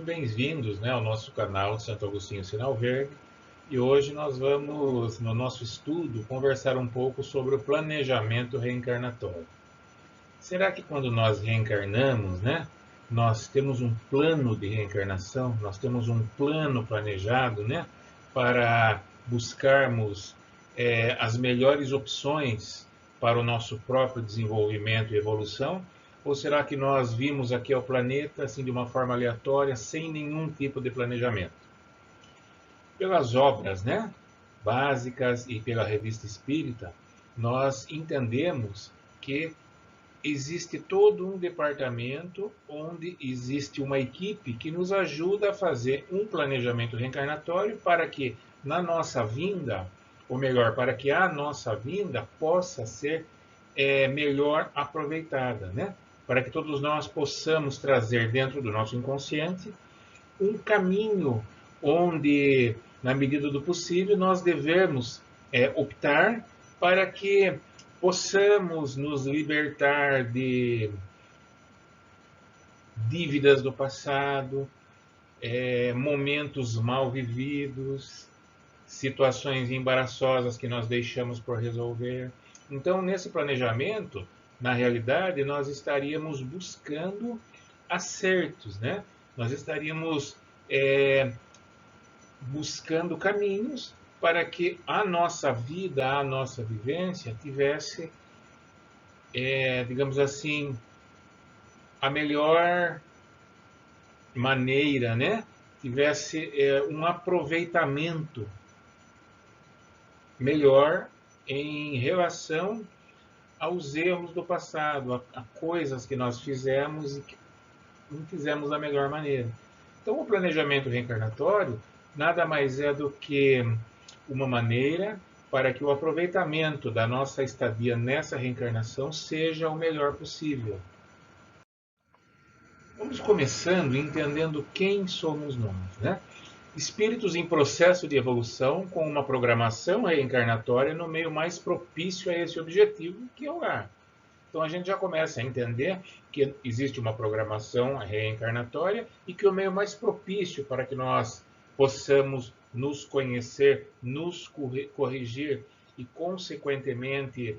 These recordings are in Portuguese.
bem-vindos, ao nosso canal de Santo Agostinho Sinal Verde. E hoje nós vamos, no nosso estudo, conversar um pouco sobre o planejamento reencarnatório. Será que quando nós reencarnamos, nós temos um plano de reencarnação, nós temos um plano planejado, para buscarmos as melhores opções para o nosso próprio desenvolvimento e evolução? Ou será que nós vimos aqui ao planeta assim de uma forma aleatória, sem nenhum tipo de planejamento? Pelas obras, básicas e pela Revista Espírita, nós entendemos que existe todo um departamento onde existe uma equipe que nos ajuda a fazer um planejamento reencarnatório para que na nossa vinda, ou melhor, para que a nossa vinda possa ser melhor aproveitada, para que todos nós possamos trazer dentro do nosso inconsciente um caminho onde, na medida do possível, nós devemos optar para que possamos nos libertar de dívidas do passado, momentos mal vividos, situações embaraçosas que nós deixamos por resolver. Então, nesse planejamento, na realidade, nós estaríamos buscando acertos, Nós estaríamos buscando caminhos para que a nossa vida, a nossa vivência tivesse, digamos assim, a melhor maneira, tivesse um aproveitamento melhor em relação aos erros do passado, a coisas que nós fizemos e que não fizemos da melhor maneira. Então, o planejamento reencarnatório nada mais é do que uma maneira para que o aproveitamento da nossa estadia nessa reencarnação seja o melhor possível. Vamos começando entendendo quem somos nós, Espíritos em processo de evolução com uma programação reencarnatória no meio mais propício a esse objetivo, que é o lar. Então a gente já começa a entender que existe uma programação reencarnatória e que o meio mais propício para que nós possamos nos conhecer, nos corrigir e, consequentemente,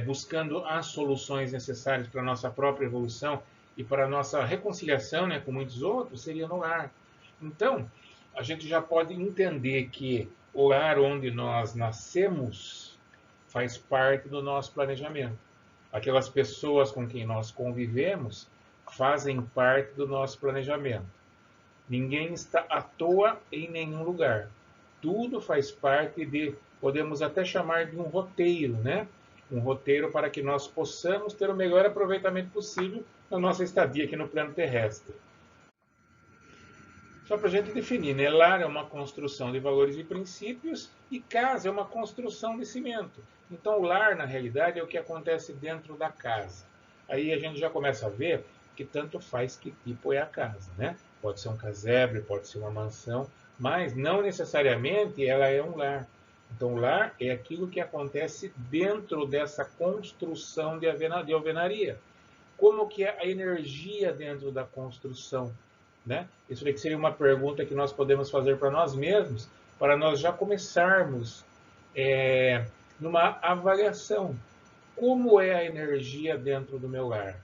buscando as soluções necessárias para a nossa própria evolução e para a nossa reconciliação com muitos outros, seria no lar. Então, a gente já pode entender que o lar onde nós nascemos faz parte do nosso planejamento. Aquelas pessoas com quem nós convivemos fazem parte do nosso planejamento. Ninguém está à toa em nenhum lugar. Tudo faz parte de, podemos até chamar de um roteiro, Um roteiro para que nós possamos ter o melhor aproveitamento possível na nossa estadia aqui no plano terrestre. Só para a gente definir, lar é uma construção de valores e princípios e casa é uma construção de cimento. Então, o lar, na realidade, é o que acontece dentro da casa. Aí a gente já começa a ver que tanto faz que tipo é a casa, Pode ser um casebre, pode ser uma mansão, mas não necessariamente ela é um lar. Então, o lar é aquilo que acontece dentro dessa construção de alvenaria. Como que é a energia dentro da construção? Isso daqui seria uma pergunta que nós podemos fazer para nós mesmos, para nós já começarmos numa avaliação. Como é a energia dentro do meu lar?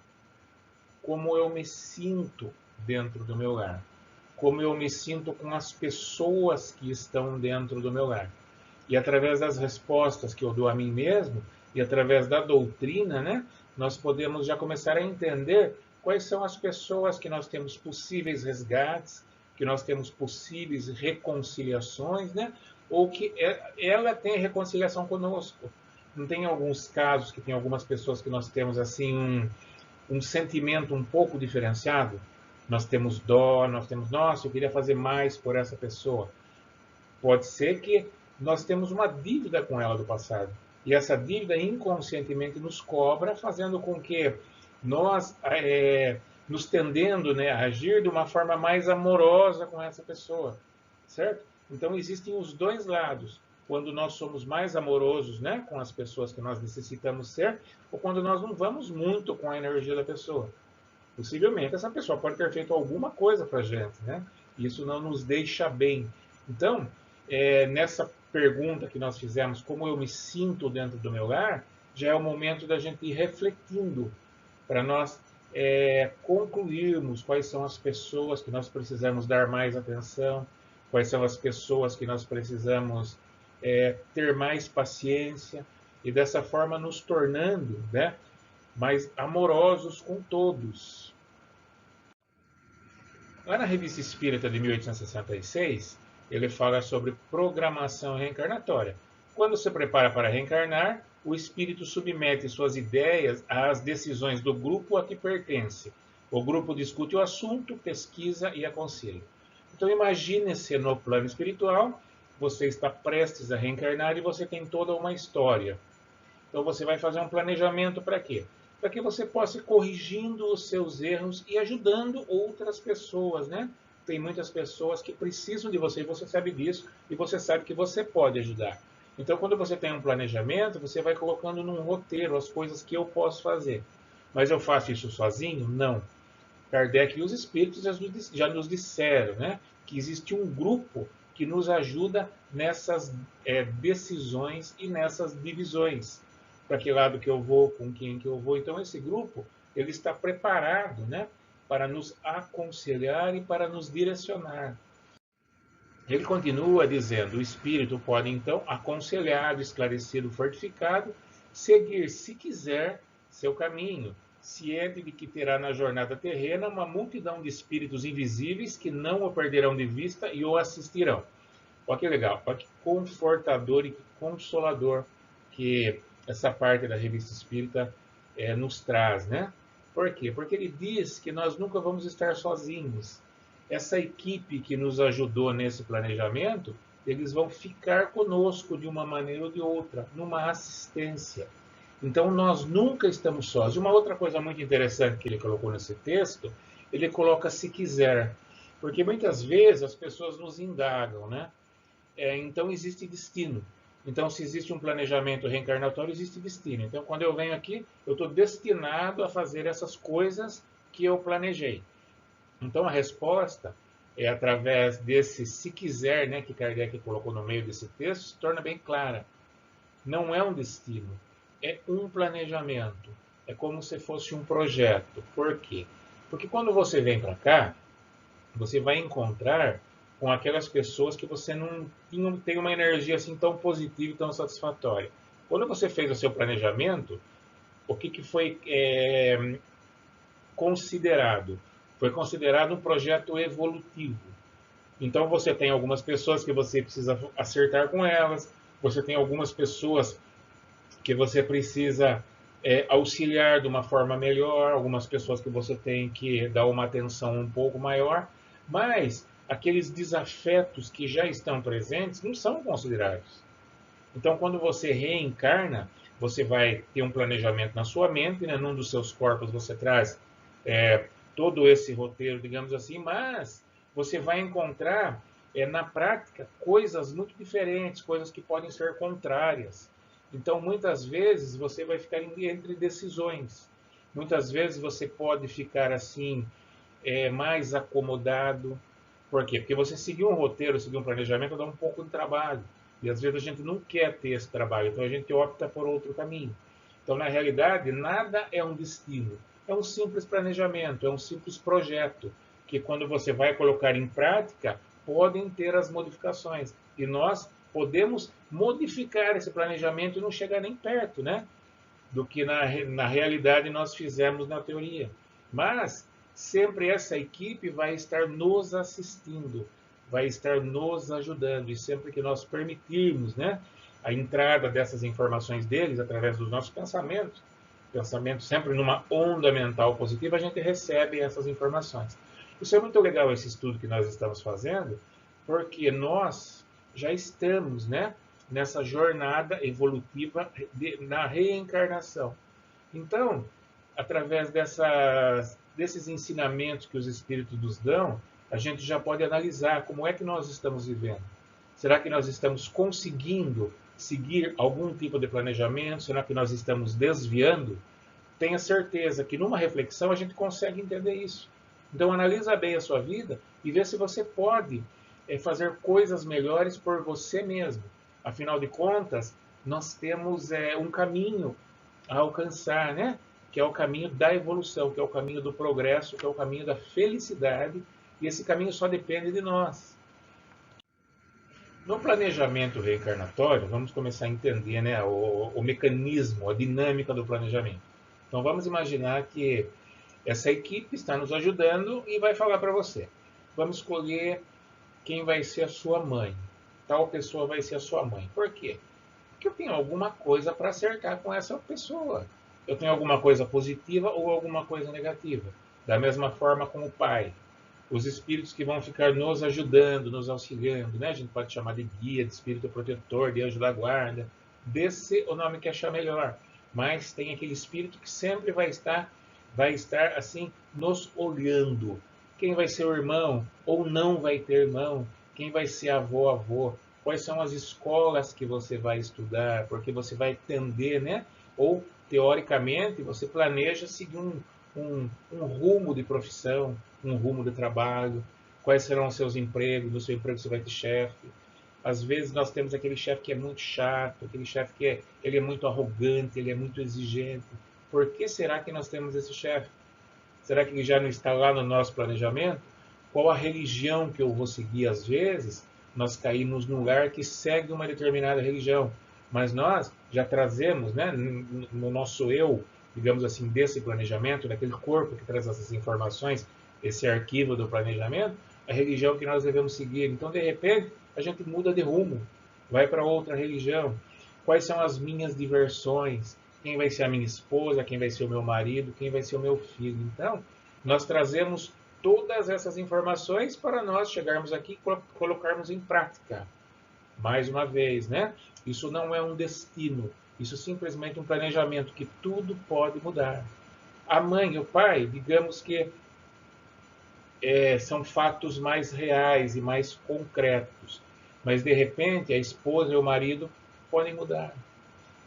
Como eu me sinto dentro do meu lar? Como eu me sinto com as pessoas que estão dentro do meu lar? E através das respostas que eu dou a mim mesmo, e através da doutrina, nós podemos já começar a entender quais são as pessoas que nós temos possíveis resgates, que nós temos possíveis reconciliações, ou que ela tem reconciliação conosco. Não tem alguns casos que tem algumas pessoas que nós temos assim um sentimento um pouco diferenciado? Nós temos dó, nós temos, nossa, eu queria fazer mais por essa pessoa. Pode ser que nós temos uma dívida com ela do passado. E essa dívida inconscientemente nos cobra, fazendo com que nós nos tendendo a agir de uma forma mais amorosa com essa pessoa, certo? Então existem os dois lados. Quando nós somos mais amorosos com as pessoas que nós necessitamos ser, ou quando nós não vamos muito com a energia da pessoa. Possivelmente essa pessoa pode ter feito alguma coisa para a gente, né? Isso não nos deixa bem. Então, nessa pergunta que nós fizemos, como eu me sinto dentro do meu lar, já é o momento da gente ir refletindo para nós concluirmos quais são as pessoas que nós precisamos dar mais atenção, quais são as pessoas que nós precisamos ter mais paciência e dessa forma nos tornando, né, mais amorosos com todos. Lá na Revista Espírita de 1866, ele fala sobre programação reencarnatória. Quando se prepara para reencarnar, o espírito submete suas ideias às decisões do grupo a que pertence. O grupo discute o assunto, pesquisa e aconselha. Então imagine-se no plano espiritual, você está prestes a reencarnar e você tem toda uma história. Então você vai fazer um planejamento para quê? Para que você possa ir corrigindo os seus erros e ajudando outras pessoas, né? Tem muitas pessoas que precisam de você e você sabe disso e você sabe que você pode ajudar. Então, quando você tem um planejamento, você vai colocando num roteiro as coisas que eu posso fazer. Mas eu faço isso sozinho? Não. Kardec e os espíritos já nos disseram, né, que existe um grupo que nos ajuda nessas decisões e nessas divisões. Para que lado que eu vou, com quem que eu vou. Então, esse grupo ele está preparado, né, para nos aconselhar e para nos direcionar. Ele continua dizendo, o espírito pode então, aconselhado, esclarecido, fortificado, seguir, se quiser, seu caminho, ciente de que terá na jornada terrena uma multidão de espíritos invisíveis que não o perderão de vista e o assistirão. Olha que legal, olha que confortador e que consolador que essa parte da Revista Espírita nos traz, né? Por quê? Porque ele diz que nós nunca vamos estar sozinhos. Essa equipe que nos ajudou nesse planejamento, eles vão ficar conosco de uma maneira ou de outra, numa assistência. Então, nós nunca estamos sós. E uma outra coisa muito interessante que ele colocou nesse texto, ele coloca se quiser. Porque muitas vezes as pessoas nos indagam, né? Então, existe destino. Então, se existe um planejamento reencarnatório, existe destino. Então, quando eu venho aqui, eu estou destinado a fazer essas coisas que eu planejei. Então, a resposta é através desse se quiser, né, que Kardec colocou no meio desse texto, se torna bem clara. Não é um destino, é um planejamento. É como se fosse um projeto. Por quê? Porque quando você vem para cá, você vai encontrar com aquelas pessoas que você não tem uma energia assim tão positiva e tão satisfatória. Quando você fez o seu planejamento, o que foi considerado? Foi considerado um projeto evolutivo. Então você tem algumas pessoas que você precisa acertar com elas, você tem algumas pessoas que você precisa auxiliar de uma forma melhor, algumas pessoas que você tem que dar uma atenção um pouco maior, mas aqueles desafetos que já estão presentes não são considerados. Então, quando você reencarna, você vai ter um planejamento na sua mente, né? Num dos seus corpos você traz todo esse roteiro, digamos assim, mas você vai encontrar na prática coisas muito diferentes, coisas que podem ser contrárias. Então, muitas vezes você vai ficar entre decisões. Muitas vezes você pode ficar assim mais acomodado. Por quê? Porque você seguir um roteiro, seguir um planejamento dá um pouco de trabalho. E às vezes a gente não quer ter esse trabalho, então a gente opta por outro caminho. Então, na realidade, nada é um destino. É um simples planejamento, é um simples projeto, que quando você vai colocar em prática, podem ter as modificações. E nós podemos modificar esse planejamento e não chegar nem perto, né? Do que na realidade nós fizemos na teoria. Mas sempre essa equipe vai estar nos assistindo, vai estar nos ajudando. E sempre que nós permitirmos, né, a entrada dessas informações deles através dos nossos pensamentos, pensamento sempre numa onda mental positiva, a gente recebe essas informações. Isso é muito legal, esse estudo que nós estamos fazendo, porque nós já estamos, né, nessa jornada evolutiva na reencarnação. Então, através desses ensinamentos que os espíritos nos dão, a gente já pode analisar como é que nós estamos vivendo. Será que nós estamos conseguindo seguir algum tipo de planejamento? Será que nós estamos desviando? tenha certeza que numa reflexão a gente consegue entender isso. Então analisa bem a sua vida e vê se você pode fazer coisas melhores por você mesmo. Afinal de contas, nós temos um caminho a alcançar, né? Que é o caminho da evolução, que é o caminho do progresso, que é o caminho da felicidade, e esse caminho só depende de nós. No planejamento reencarnatório, vamos começar a entender, né, o mecanismo, a dinâmica do planejamento. Então vamos imaginar que essa equipe está nos ajudando e vai falar para você. Vamos escolher quem vai ser a sua mãe. Tal pessoa vai ser a sua mãe. Por quê? Porque eu tenho alguma coisa para acertar com essa pessoa. Eu tenho alguma coisa positiva ou alguma coisa negativa. Da mesma forma com o pai. Os espíritos que vão ficar nos ajudando, nos auxiliando, né? A gente pode chamar de guia, de espírito protetor, de anjo da guarda. Desse o nome que achar melhor. Mas tem aquele espírito que sempre vai estar assim, nos olhando. Quem vai ser o irmão ou não vai ter irmão? Quem vai ser avô? Quais são as escolas que você vai estudar? Porque você vai tender, né? Ou, teoricamente, você planeja seguir um rumo de profissão, um rumo de trabalho. Quais serão os seus empregos? No seu emprego você vai ter chefe. Às vezes nós temos aquele chefe que é muito chato, aquele chefe que ele é muito arrogante, ele é muito exigente. Por que será que nós temos esse chefe? Será que ele já não está lá no nosso planejamento? Qual a religião que eu vou seguir? Às vezes, nós caímos num lugar que segue uma determinada religião, mas nós já trazemos, né, no nosso eu, digamos assim, desse planejamento, daquele corpo que traz essas informações, esse arquivo do planejamento, a religião que nós devemos seguir. Então, de repente, a gente muda de rumo, vai para outra religião. Quais são as minhas diversões? Quem vai ser a minha esposa, quem vai ser o meu marido, quem vai ser o meu filho. Então, nós trazemos todas essas informações para nós chegarmos aqui e colocarmos em prática. Mais uma vez, né? Isso não é um destino, isso é simplesmente um planejamento que tudo pode mudar. A mãe e o pai, digamos que são fatos mais reais e mais concretos, mas de repente a esposa e o marido podem mudar.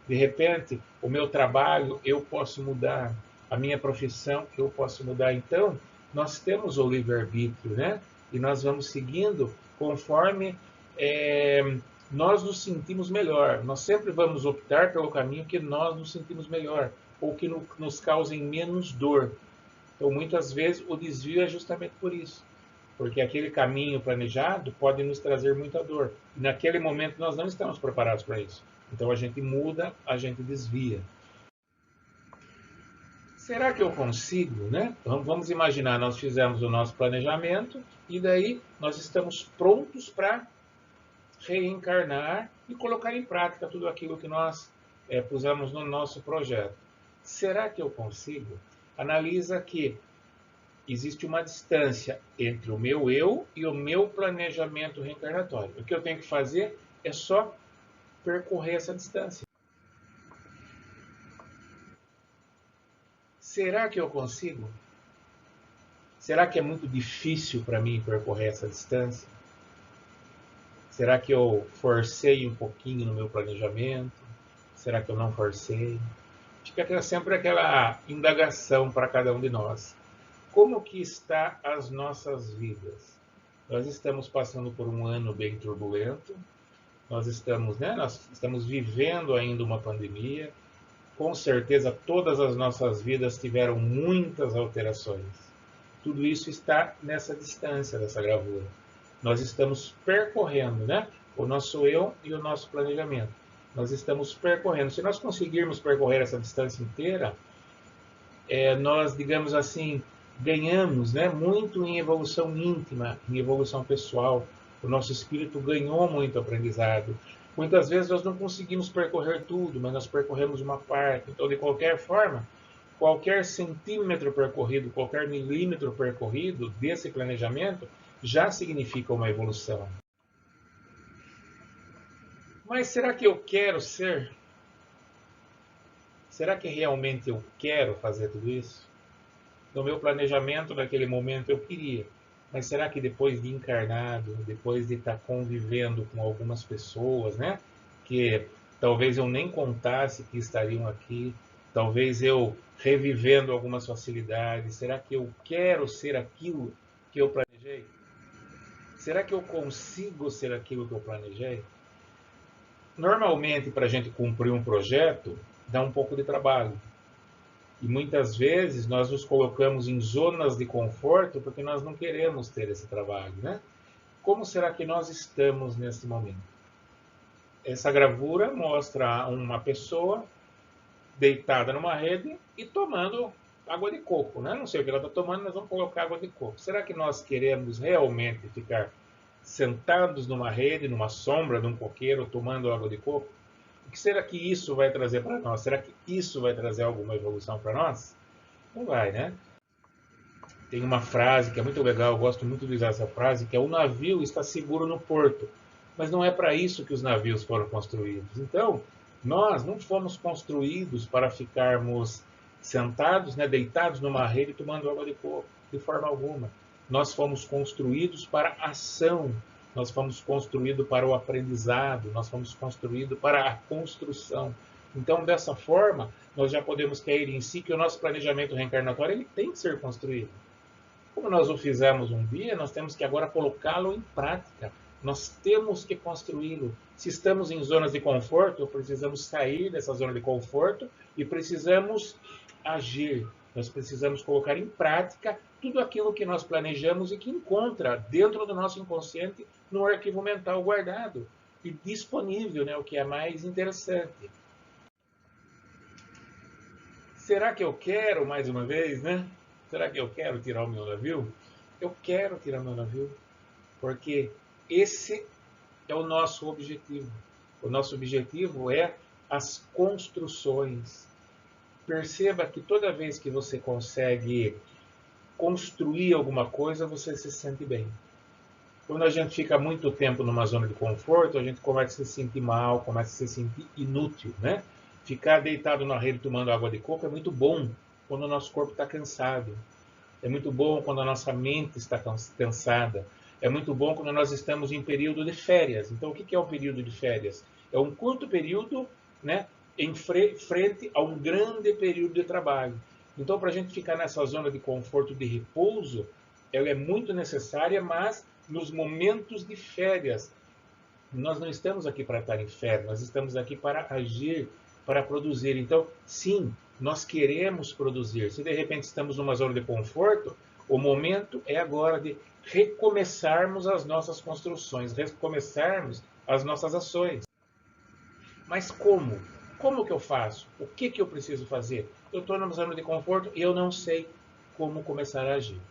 De repente, o meu trabalho eu posso mudar, a minha profissão eu posso mudar. Então, nós temos o livre-arbítrio, né? E nós vamos seguindo conforme nós nos sentimos melhor. Nós sempre vamos optar pelo caminho que nós nos sentimos melhor, ou que nos causem menos dor. Então, muitas vezes, o desvio é justamente por isso. Porque aquele caminho planejado pode nos trazer muita dor. E naquele momento nós não estamos preparados para isso. Então a gente muda, a gente desvia. Será que eu consigo, né? Então, vamos imaginar, nós fizemos o nosso planejamento e daí nós estamos prontos para reencarnar e colocar em prática tudo aquilo que nós pusemos no nosso projeto. Será que eu consigo? Analisa que existe uma distância entre o meu eu e o meu planejamento reencarnatório. O que eu tenho que fazer é só percorrer essa distância. Será que eu consigo? Será que é muito difícil para mim percorrer essa distância? Será que eu forcei um pouquinho no meu planejamento? Será que eu não forcei? Fica sempre aquela indagação para cada um de nós. Como que está as nossas vidas? Nós estamos passando por um ano bem turbulento. Nós estamos vivendo ainda uma pandemia. Com certeza todas as nossas vidas tiveram muitas alterações. Tudo isso está nessa distância dessa gravura. Nós estamos percorrendo, né? O nosso eu e o nosso planejamento. Nós estamos percorrendo. Se nós conseguirmos percorrer essa distância inteira, nós, digamos assim, ganhamos, né, muito em evolução íntima, em evolução pessoal. O nosso espírito ganhou muito aprendizado. Muitas vezes nós não conseguimos percorrer tudo, mas nós percorremos uma parte. Então, de qualquer forma, qualquer centímetro percorrido, qualquer milímetro percorrido desse planejamento já significa uma evolução. Mas será que eu quero ser? Será que realmente eu quero fazer tudo isso? No meu planejamento, naquele momento, eu queria. Mas será que depois de encarnado, depois de estar convivendo com algumas pessoas, né, que talvez eu nem contasse que estariam aqui, Talvez eu revivendo algumas facilidades. Será que eu quero ser aquilo que eu planejei? Será que eu consigo ser aquilo que eu planejei? Normalmente, para a gente cumprir um projeto, dá um pouco de trabalho. E muitas vezes nós nos colocamos em zonas de conforto porque nós não queremos ter esse trabalho, né? Como será que nós estamos nesse momento? Essa gravura mostra uma pessoa deitada numa rede e tomando água de coco, né? Não sei o que ela está tomando, mas vamos colocar água de coco. Será que nós queremos realmente ficar sentados numa rede, numa sombra de um coqueiro, tomando água de coco? O que será que isso vai trazer para nós? Será que isso vai trazer alguma evolução para nós? Não vai, né? Tem uma frase que é muito legal, eu gosto muito de usar essa frase, que é: o navio está seguro no porto. Mas não é para isso que os navios foram construídos. Então, nós não fomos construídos para ficarmos sentados, né, deitados numa rede tomando água de coco, de forma alguma. Nós fomos construídos para a ação, nós fomos construídos para o aprendizado, nós fomos construídos para a construção. Então, dessa forma, nós já podemos cair em si que o nosso planejamento reencarnatório ele tem que ser construído. Como nós o fizemos um dia, nós temos que agora colocá-lo em prática. Nós temos que construí-lo. Se estamos em zonas de conforto, precisamos sair dessa zona de conforto e precisamos agir. Nós precisamos colocar em prática tudo aquilo que nós planejamos e que encontra dentro do nosso inconsciente no arquivo mental guardado e disponível, né, o que é mais interessante. Será que eu quero, mais uma vez, né? Será que eu quero tirar o meu navio? Eu quero tirar o meu navio, porque esse é o nosso objetivo. O nosso objetivo é as construções. Perceba que toda vez que você consegue construir alguma coisa, você se sente bem. Quando a gente fica muito tempo numa zona de conforto, a gente começa a se sentir mal, começa a se sentir inútil, né? Ficar deitado na rede tomando água de coco é muito bom quando o nosso corpo está cansado. É muito bom quando a nossa mente está cansada. É muito bom quando nós estamos em período de férias. Então, o que é o período de férias? É um curto período, né, em frente a um grande período de trabalho. Então, para a gente ficar nessa zona de conforto, de repouso, ela é muito necessária, mas nos momentos de férias. Nós não estamos aqui para estar em férias, nós estamos aqui para agir, para produzir. Então, sim, nós queremos produzir. Se de repente estamos numa zona de conforto, o momento é agora de recomeçarmos as nossas construções, recomeçarmos as nossas ações. Mas como? Como que eu faço? O que eu preciso fazer? Eu estou numa zona de conforto e eu não sei como começar a agir.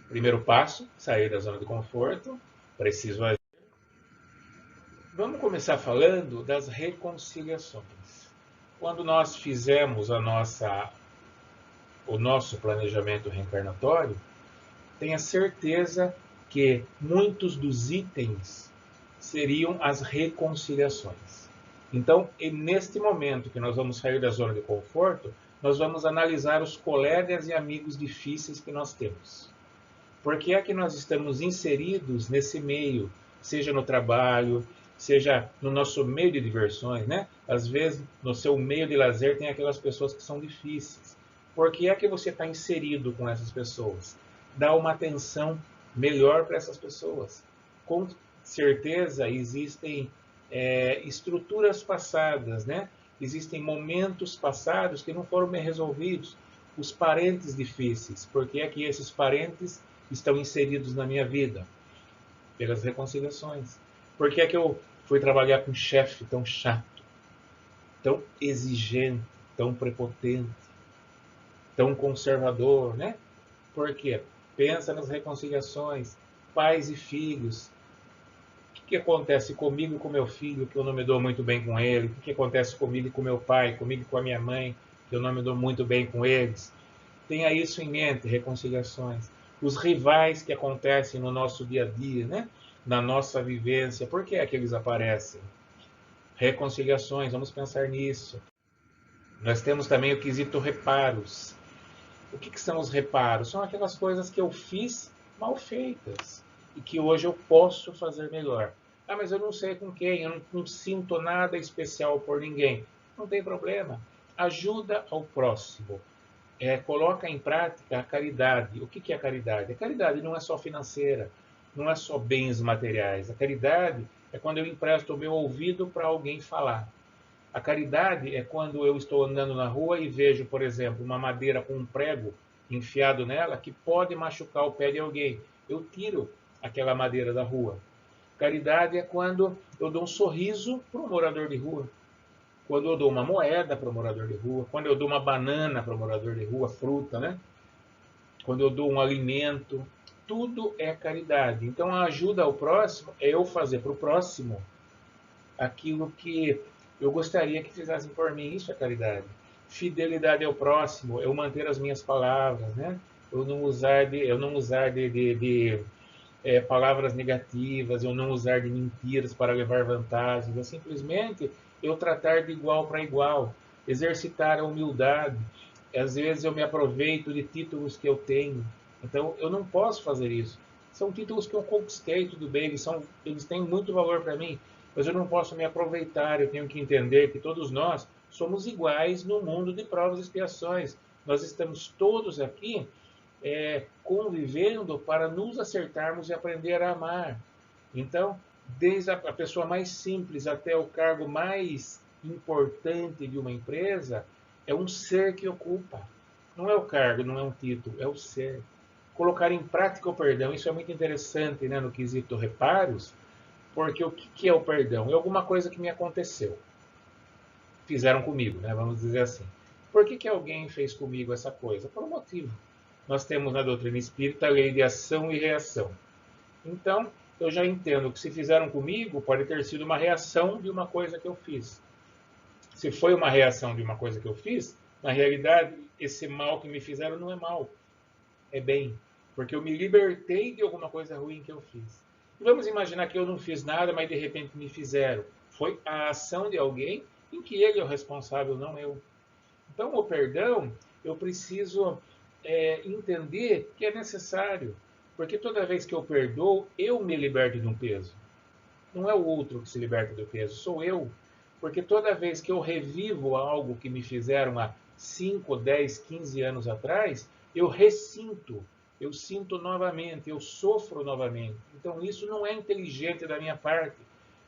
Primeiro passo, sair da zona de conforto. Preciso agir. Vamos começar falando das reconciliações. Quando nós fizemos o nosso planejamento reencarnatório, tenha certeza que muitos dos itens seriam as reconciliações. Então, neste momento que nós vamos sair da zona de conforto, nós vamos analisar os colegas e amigos difíceis que nós temos. Por que é que nós estamos inseridos nesse meio, seja no trabalho, seja no nosso meio de diversões, né? Às vezes, no seu meio de lazer, tem aquelas pessoas que são difíceis. Por que é que você está inserido com essas pessoas? Dá uma atenção melhor para essas pessoas. Com certeza, existem estruturas passadas, né? Existem momentos passados que não foram bem resolvidos. Os parentes difíceis. Por que é que esses parentes estão inseridos na minha vida? Pelas reconciliações. Por que é que eu fui trabalhar com um chefe tão chato, tão exigente, tão prepotente, tão conservador, né? Por quê? Pensa nas reconciliações, pais e filhos. O que acontece comigo e com meu filho, que eu não me dou muito bem com ele? O que acontece comigo e com meu pai, comigo e com a minha mãe, que eu não me dou muito bem com eles? Tenha isso em mente, reconciliações. Os rivais que acontecem no nosso dia a dia, né? Na nossa vivência, por que é que eles aparecem? Reconciliações, vamos pensar nisso. Nós temos também o quesito reparos. O que são os reparos? São aquelas coisas que eu fiz mal feitas e que hoje eu posso fazer melhor. Ah, mas eu não sei com quem, eu não sinto nada especial por ninguém. não tem problema. Ajuda ao próximo. Coloca em prática a caridade. O que é a caridade? A caridade não é só financeira, não é só bens materiais. A caridade é quando eu empresto o meu ouvido para alguém falar. A caridade é quando eu estou andando na rua e vejo, por exemplo, uma madeira com um prego enfiado nela que pode machucar o pé de alguém. Eu tiro aquela madeira da rua. Caridade é quando eu dou um sorriso para um morador de rua. Quando eu dou uma moeda para o morador de rua, quando eu dou uma banana para o morador de rua, fruta, né? Quando eu dou um alimento, tudo é caridade. Então a ajuda ao próximo é eu fazer para o próximo aquilo que eu gostaria que fizessem por mim. Isso é caridade. Fidelidade ao próximo, eu manter as minhas palavras, né? Eu não usar de palavras negativas, eu não usar de mentiras para levar vantagens, é simplesmente eu tratar de igual para igual, exercitar a humildade. Às vezes eu me aproveito de títulos que eu tenho, então eu não posso fazer isso. São títulos que eu conquistei, tudo bem, eles têm muito valor para mim, mas eu não posso me aproveitar, eu tenho que entender que todos nós somos iguais no mundo de provas e expiações. Nós estamos todos aqui convivendo para nos acertarmos e aprender a amar. Então, desde a pessoa mais simples até o cargo mais importante de uma empresa, é um ser que ocupa. Não é o cargo, não é um título, é o ser. Colocar em prática o perdão, isso é muito interessante, né, no quesito reparos, porque o que é o perdão? É alguma coisa que me aconteceu. Fizeram comigo, né, vamos dizer assim. Por que alguém fez comigo essa coisa? Por um motivo. Nós temos na doutrina espírita a lei de ação e reação. Então, eu já entendo que se fizeram comigo, pode ter sido uma reação de uma coisa que eu fiz. Se foi uma reação de uma coisa que eu fiz, na realidade, esse mal que me fizeram não é mal, é bem. Porque eu me libertei de alguma coisa ruim que eu fiz. E vamos imaginar que eu não fiz nada, mas de repente me fizeram. Foi a ação de alguém em que ele é o responsável, não eu. Então, o perdão, eu preciso entender que é necessário. Porque toda vez que eu perdoo, eu me liberto de um peso. Não é o outro que se liberta do peso, sou eu. Porque toda vez que eu revivo algo que me fizeram há 5, 10, 15 anos atrás, eu ressinto, eu sinto novamente, eu sofro novamente. Então isso não é inteligente da minha parte,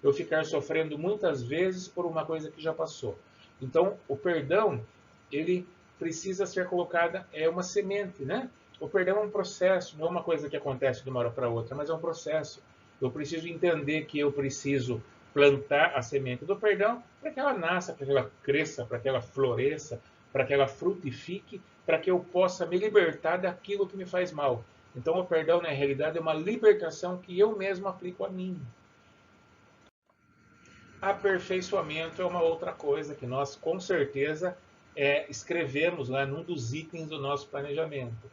eu ficar sofrendo muitas vezes por uma coisa que já passou. Então o perdão, ele precisa ser colocada, é uma semente, né? O perdão é um processo, não é uma coisa que acontece de uma hora para outra, mas é um processo. Eu preciso entender que eu preciso plantar a semente do perdão para que ela nasça, para que ela cresça, para que ela floresça, para que ela frutifique, para que eu possa me libertar daquilo que me faz mal. Então o perdão, na realidade, é uma libertação que eu mesmo aplico a mim. Aperfeiçoamento é uma outra coisa que nós, com certeza, escrevemos lá num dos itens do nosso planejamento.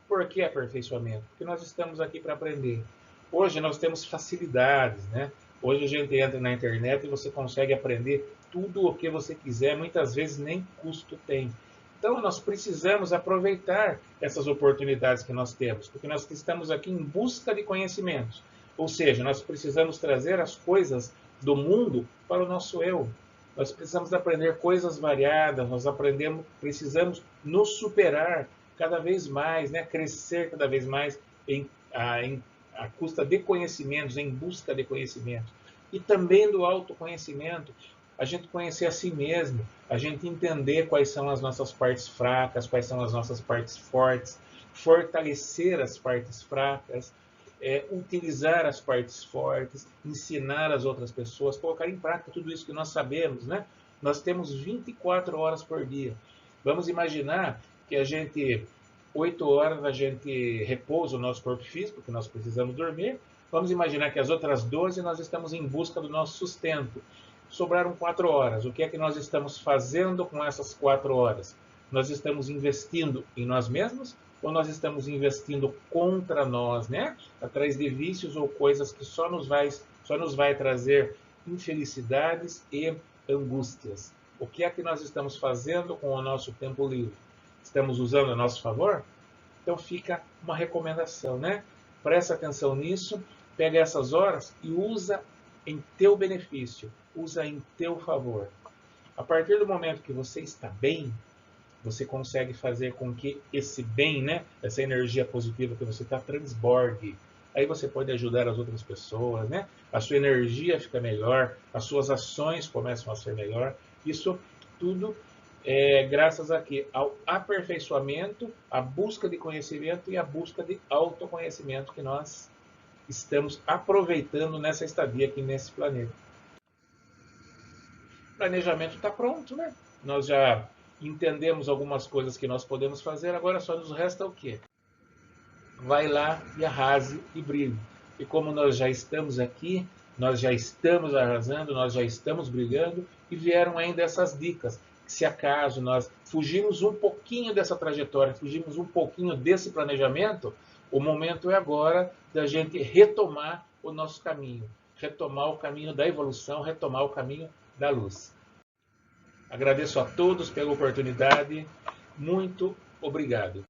Por que aperfeiçoamento? Porque nós estamos aqui para aprender. Hoje nós temos facilidades, né? Hoje a gente entra na internet e você consegue aprender tudo o que você quiser, muitas vezes nem custo tem. Então nós precisamos aproveitar essas oportunidades que nós temos, porque nós estamos aqui em busca de conhecimentos. Ou seja, nós precisamos trazer as coisas do mundo para o nosso eu. Nós precisamos aprender coisas variadas, precisamos nos superar cada vez mais, né? Crescer cada vez mais à custa de conhecimentos, em busca de conhecimentos. E também do autoconhecimento, a gente conhecer a si mesmo, a gente entender quais são as nossas partes fracas, quais são as nossas partes fortes, fortalecer as partes fracas, utilizar as partes fortes, ensinar as outras pessoas, colocar em prática tudo isso que nós sabemos, né? Nós temos 24 horas por dia. Vamos imaginar que 8 horas a gente repousa o nosso corpo físico, porque nós precisamos dormir. Vamos imaginar que as outras 12 nós estamos em busca do nosso sustento. Sobraram 4 horas. O que é que nós estamos fazendo com essas 4 horas? Nós estamos investindo em nós mesmos ou nós estamos investindo contra nós, né? Atrás de vícios ou coisas que só nos vai trazer infelicidades e angústias. O que é que nós estamos fazendo com o nosso tempo livre? Estamos usando a nosso favor? Então fica uma recomendação, né? Presta atenção nisso, pega essas horas e usa em teu benefício, usa em teu favor. A partir do momento que você está bem, você consegue fazer com que esse bem, né, essa energia positiva que você está, transborde. Aí você pode ajudar as outras pessoas, né? A sua energia fica melhor, as suas ações começam a ser melhor. Isso tudo é graças a quê? Ao aperfeiçoamento, à busca de conhecimento e à busca de autoconhecimento que nós estamos aproveitando nessa estadia aqui nesse planeta. O planejamento está pronto, né? Nós já entendemos algumas coisas que nós podemos fazer, agora só nos resta o quê? Vai lá e arrase e brilhe. E como nós já estamos aqui, nós já estamos arrasando, nós já estamos brilhando, e vieram ainda essas dicas. Se acaso nós fugimos um pouquinho dessa trajetória, fugimos um pouquinho desse planejamento, o momento é agora da gente retomar o nosso caminho, retomar o caminho da evolução, retomar o caminho da luz. Agradeço a todos pela oportunidade. Muito obrigado.